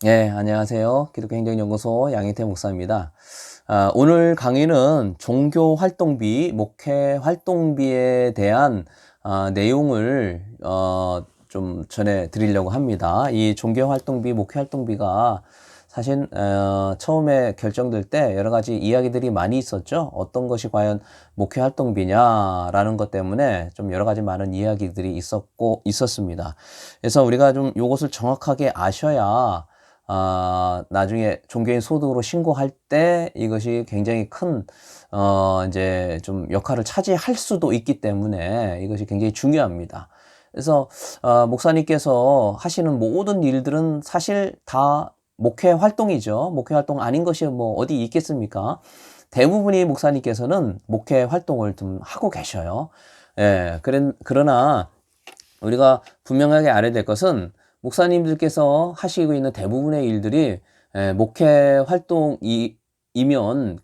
네, 안녕하세요. 기독교행정연구소 양희태 목사입니다. 오늘 강의는 종교 활동비, 목회 활동비에 대한 내용을 좀 전해 드리려고 합니다. 이 종교 활동비, 목회 활동비가 사실 처음에 결정될 때 여러 가지 이야기들이 많이 있었죠. 어떤 것이 과연 목회 활동비냐라는 것 때문에 좀 여러 가지 많은 이야기들이 있었습니다. 그래서 우리가 좀 이것을 정확하게 아셔야 나중에 종교인 소득으로 신고할 때 이것이 굉장히 큰, 이제 좀 역할을 차지할 수도 있기 때문에 이것이 굉장히 중요합니다. 그래서, 목사님께서 하시는 모든 일들은 사실 다 목회 활동이죠. 목회 활동 아닌 것이 뭐 어디 있겠습니까? 대부분이 목사님께서는 목회 활동을 좀 하고 계셔요. 예, 그러나 우리가 분명하게 알아야 될 것은 목사님들께서 하시고 있는 대부분의 일들이 목회 활동이면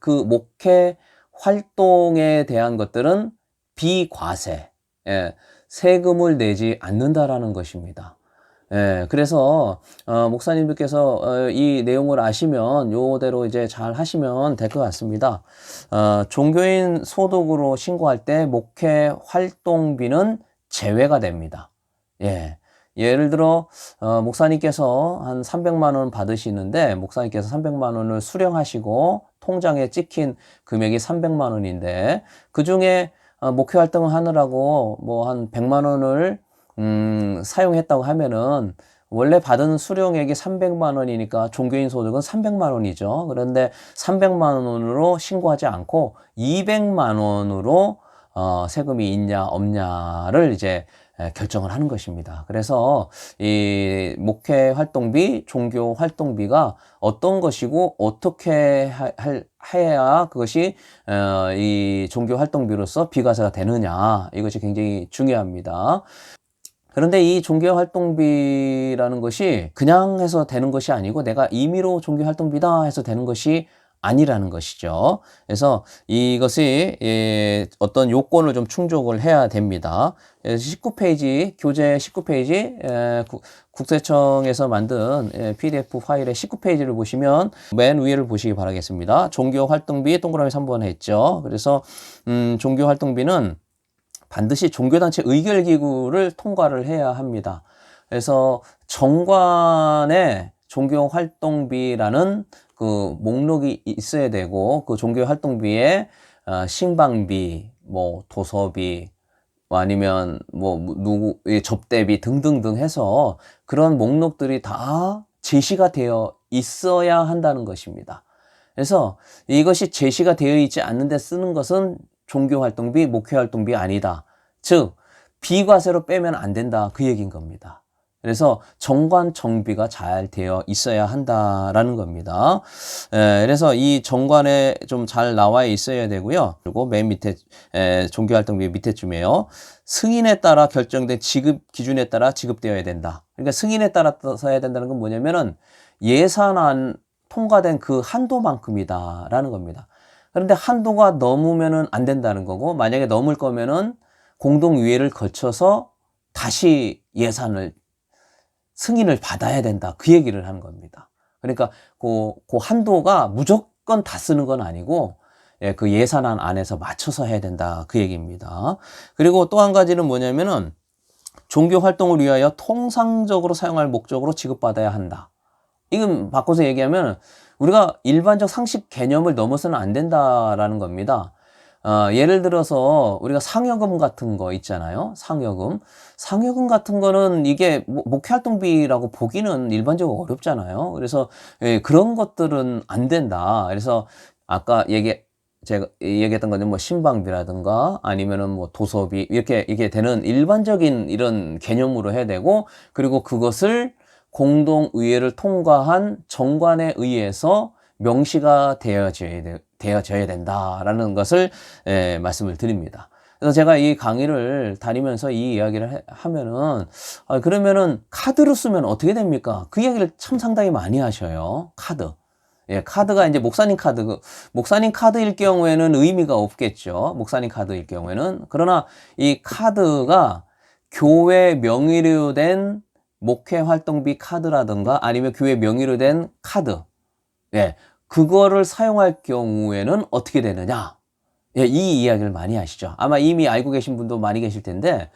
그 목회 활동에 대한 것들은 비과세, 세금을 내지 않는다라는 것입니다. 그래서 목사님들께서 이 내용을 아시면 요대로 이제 잘 하시면 될 것 같습니다. 종교인 소득으로 신고할 때 목회 활동비는 제외가 됩니다. 예를 들어 목사님께서 한 300만 원 받으시는데 목사님께서 300만 원을 수령하시고 통장에 찍힌 금액이 300만 원인데 그중에 목회 활동을 하느라고 뭐 한 100만 원을 사용했다고 하면은 원래 받은 수령액이 300만 원이니까 종교인 소득은 300만 원이죠. 그런데 300만 원으로 신고하지 않고 200만 원으로 세금이 있냐 없냐를 이제 결정을 하는 것입니다. 그래서 이 목회 활동비, 종교 활동비가 어떤 것이고 어떻게 해야 그것이 이 종교 활동비로서 비과세가 되느냐, 이것이 굉장히 중요합니다. 그런데 이 종교활동비라는 것이 그냥 해서 되는 것이 아니고 내가 임의로 종교활동비다 해서 되는 것이 아니라는 것이죠. 그래서 이것이 어떤 요건을 좀 충족을 해야 됩니다. 19페이지, 교재 19페이지, 국세청에서 만든 PDF 파일의 19페이지를 보시면 맨 위를 보시기 바라겠습니다. 종교활동비 동그라미 3번 했죠. 그래서 종교활동비는 반드시 종교단체 의결기구를 통과를 해야 합니다. 그래서 정관에 종교활동비라는 그 목록이 있어야 되고 그 종교활동비에 신방비, 뭐 도서비, 뭐 아니면 뭐 누구 접대비 등등등 해서 그런 목록들이 다 제시가 되어 있어야 한다는 것입니다. 그래서 이것이 제시가 되어 있지 않는데 쓰는 것은 종교활동비, 목회활동비 아니다. 즉 비과세로 빼면 안 된다, 그 얘기인 겁니다. 그래서 정관 정비가 잘 되어 있어야 한다라는 겁니다. 그래서 이 정관에 좀 잘 나와 있어야 되고요. 그리고 맨 밑에 종교활동비 밑에쯤에요. 승인에 따라 결정된 지급 기준에 따라 지급되어야 된다. 그러니까 승인에 따라서 해야 된다는 건 뭐냐면은 예산안 통과된 그 한도만큼이다라는 겁니다. 그런데 한도가 넘으면은 안 된다는 거고, 만약에 넘을 거면은 공동위회를 거쳐서 다시 예산을 승인을 받아야 된다, 그 얘기를 하는 겁니다. 그러니까 그 한도가 무조건 다 쓰는 건 아니고 그 예산안 안에서 맞춰서 해야 된다, 그 얘기입니다. 그리고 또 한 가지는 뭐냐면은 종교 활동을 위하여 통상적으로 사용할 목적으로 지급받아야 한다. 이건 바꿔서 얘기하면 우리가 일반적 상식 개념을 넘어서는 안 된다라는 겁니다. 예를 들어서 우리가 상여금 같은 거 있잖아요. 상여금 같은 거는 이게 목회활동비라고 보기는 일반적으로 어렵잖아요. 그래서 그런 것들은 안 된다. 그래서 아까 제가 얘기했던 거는 뭐 신방비라든가 아니면은 뭐 도서비, 이렇게 이게 되는 일반적인 이런 개념으로 해야 되고, 그리고 그것을 공동의회를 통과한 정관에 의해서 명시가 되어져야 된다라는 것을 말씀을 드립니다. 그래서 제가 이 강의를 다니면서 이 이야기를 하면은 그러면은 카드로 쓰면 어떻게 됩니까? 그 이야기를 참 상당히 많이 하셔요. 카드. 카드가 이제 목사님 카드일 경우에는 의미가 없겠죠. 목사님 카드일 경우에는. 그러나 이 카드가 교회 명의로 된 목회 활동비 카드라든가 아니면 교회 명의로 된 카드, 예, 그거를 사용할 경우에는 어떻게 되느냐? 예, 이 이야기를 많이 하시죠. 아마 이미 알고 계신 분도 많이 계실 텐데,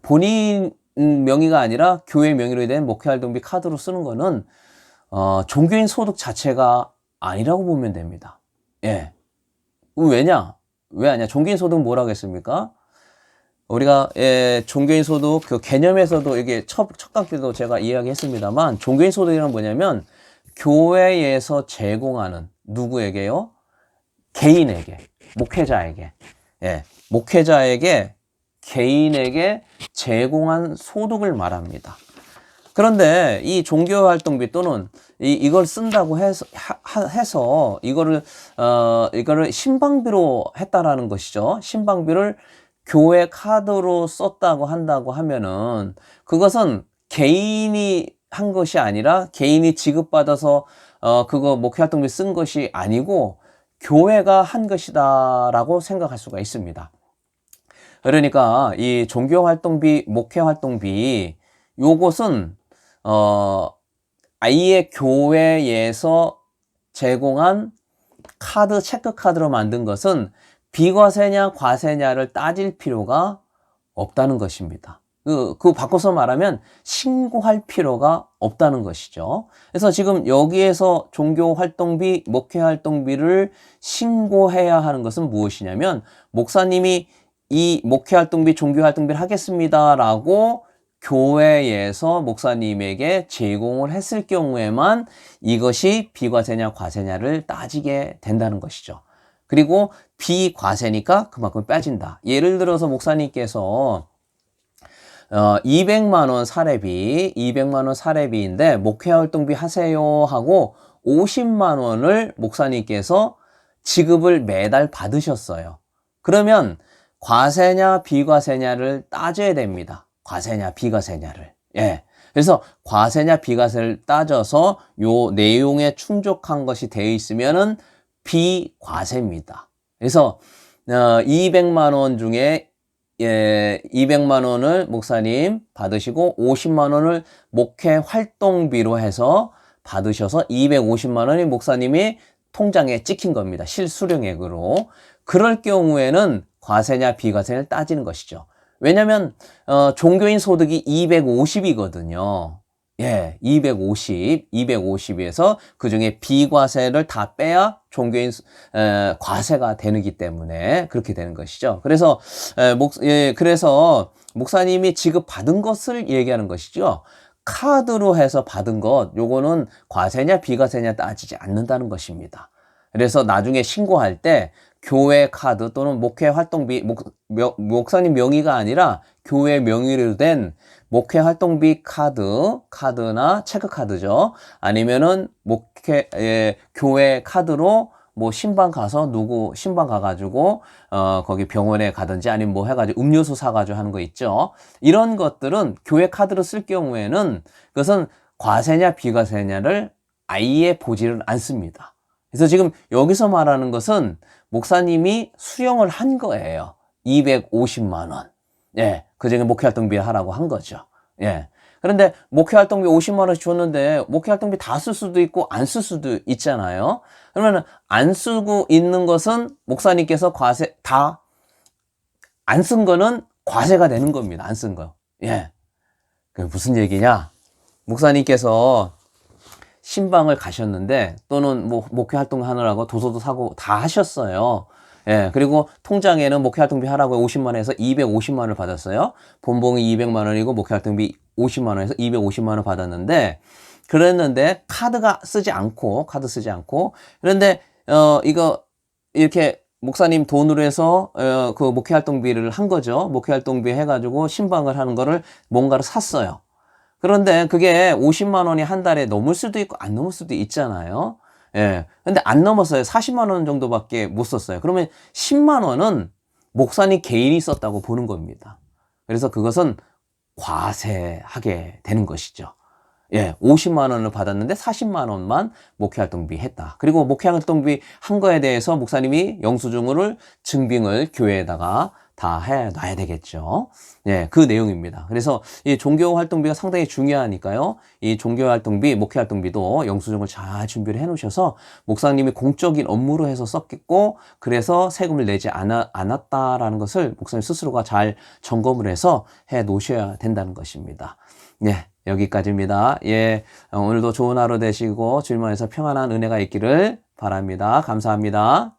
본인 명의가 아니라 교회 명의로 된 목회 활동비 카드로 쓰는 거는 종교인 소득 자체가 아니라고 보면 됩니다. 예. 왜냐? 왜 아니야? 종교인 소득은 뭐라고 했습니까? 우리가 종교인 소득 그 개념에서도 이게 첫 강때도 제가 이야기했습니다만, 종교인 소득이란 뭐냐면 교회에서 제공하는 누구에게요? 개인에게, 목회자에게, 예, 목회자에게 개인에게 제공한 소득을 말합니다. 그런데 이 종교활동비 또는 이걸 쓴다고 해서 이거를 신방비로 했다라는 것이죠. 신방비를 교회 카드로 썼다고 한다고 하면은 그것은 개인이 한 것이 아니라 개인이 지급받아서 그거 목회활동비 쓴 것이 아니고 교회가 한 것이다라고 생각할 수가 있습니다. 그러니까 이 종교활동비, 목회활동비 요것은 아예 교회에서 제공한 카드, 체크카드로 만든 것은 비과세냐 과세냐를 따질 필요가 없다는 것입니다. 그 바꿔서 말하면 신고할 필요가 없다는 것이죠. 그래서 지금 여기에서 종교활동비, 목회활동비를 신고해야 하는 것은 무엇이냐면, 목사님이 이 목회활동비, 종교활동비를 하겠습니다라고 교회에서 목사님에게 제공을 했을 경우에만 이것이 비과세냐 과세냐를 따지게 된다는 것이죠. 그리고 비과세니까 그만큼 빠진다. 예를 들어서 목사님께서 200만 원 사례비, 200만 원 사례비인데 목회활동비 하세요 하고 50만 원을 목사님께서 지급을 매달 받으셨어요. 그러면 과세냐 비과세냐를 따져야 됩니다. 과세냐 비과세냐를. 예. 그래서 과세냐 비과세를 따져서 요 내용에 충족한 것이 되어 있으면은 비과세입니다. 그래서 200만 원 중에 200만 원을 목사님 받으시고 50만 원을 목회 활동비로 해서 받으셔서 250만 원이 목사님이 통장에 찍힌 겁니다. 실수령액으로. 그럴 경우에는 과세냐 비과세를 따지는 것이죠. 왜냐면 종교인 소득이 250이거든요. 예, 250에서 그 중에 비과세를 다 빼야 종교인 과세가 되기 때문에 그렇게 되는 것이죠. 그래서 그래서 목사님이 지급받은 것을 얘기하는 것이죠. 카드로 해서 받은 것, 요거는 과세냐 비과세냐 따지지 않는다는 것입니다. 그래서 나중에 신고할 때 교회 카드 또는 목회 활동비, 목사님 명의가 아니라 교회 명의로 된 목회 활동비 카드나 체크카드죠. 아니면은 교회 카드로 뭐 신방 가서 신방 가가지고 거기 병원에 가든지 아니면 뭐 해가지고 음료수 사가지고 하는 거 있죠. 이런 것들은 교회 카드로 쓸 경우에는 그것은 과세냐 비과세냐를 아예 보지를 않습니다. 그래서 지금 여기서 말하는 것은 목사님이 수령을 한 거예요. 250만 원. 예. 그중에 목회활동비 하라고 한 거죠. 예. 그런데 목회활동비 50만 원씩 줬는데 목회활동비 다 쓸 수도 있고 안 쓸 수도 있잖아요. 그러면 안 쓰고 있는 것은 목사님께서 다 안 쓴 거는 과세가 되는 겁니다. 안 쓴 거. 예. 그게 무슨 얘기냐? 목사님께서 신방을 가셨는데 또는 뭐 목회 활동하느라고 도서도 사고 다 하셨어요. 예, 그리고 통장에는 목회 활동비 하라고 50만 원에서 250만 원을 받았어요. 본봉이 200만 원이고 목회 활동비 50만 원에서 250만 원 받았는데, 그랬는데 카드 쓰지 않고 그런데 이거 이렇게 목사님 돈으로 해서 그 목회 활동비를 한 거죠. 목회 활동비 해가지고 신방을 하는 거를 뭔가를 샀어요. 그런데 그게 50만 원이 한 달에 넘을 수도 있고 안 넘을 수도 있잖아요. 예. 근데 안 넘었어요. 40만 원 정도밖에 못 썼어요. 그러면 10만 원은 목사님 개인이 썼다고 보는 겁니다. 그래서 그것은 과세하게 되는 것이죠. 예. 50만 원을 받았는데 40만 원만 목회활동비 했다. 그리고 목회활동비 한 거에 대해서 목사님이 영수증을 증빙을 교회에다가 다 해놔야 되겠죠. 예, 그 내용입니다. 그래서 이 종교활동비가 상당히 중요하니까요. 이 종교활동비, 목회활동비도 영수증을 잘 준비를 해 놓으셔서 목사님이 공적인 업무로 해서 썼겠고, 그래서 세금을 내지 않았다라는 것을 목사님 스스로가 잘 점검을 해서 해 놓으셔야 된다는 것입니다. 예, 여기까지입니다. 예, 오늘도 좋은 하루 되시고 주님만에서 평안한 은혜가 있기를 바랍니다. 감사합니다.